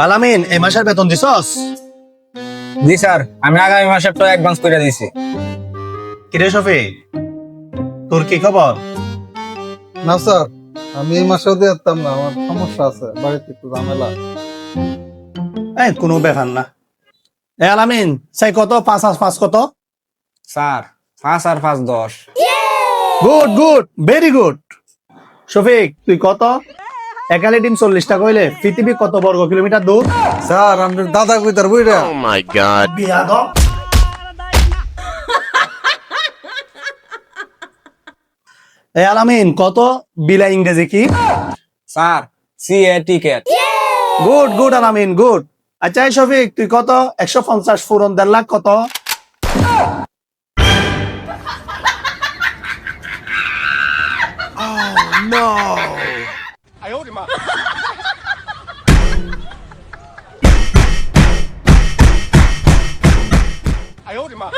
আলামিন এই মাসের বেতন দিছস? জি স্যার, আমি আগামী মাসের তো অ্যাডভান্স করে দিয়েছি। কিরে শফিক, তোর কি খবর? না স্যার, আমি এই মাসেও দিতাম না, আমার সমস্যা আছে, বাড়িতে একটু ঝামেলা। কোনো ব্যাপার না। আলামিন সাই কত? 5 আর 5 কত? স্যার 5 আর 5 10। Good good, very good. Shafiq তুই কত? একালে টিম 40টা কইলে পৃথিবী কত বর্গ কিলোমিটার দূর? স্যার আপনার দাদা কইতার বইরা। বিয়াদব। আলামিন কত? বিলা ইংরেজি কি? স্যার সি এ টিকেট। গুড গুড আলামিন গুড। আচ্ছা এই শফিক তুই কত? 150 ফুরন 1.5 লাখ কত?哎呦我的妈！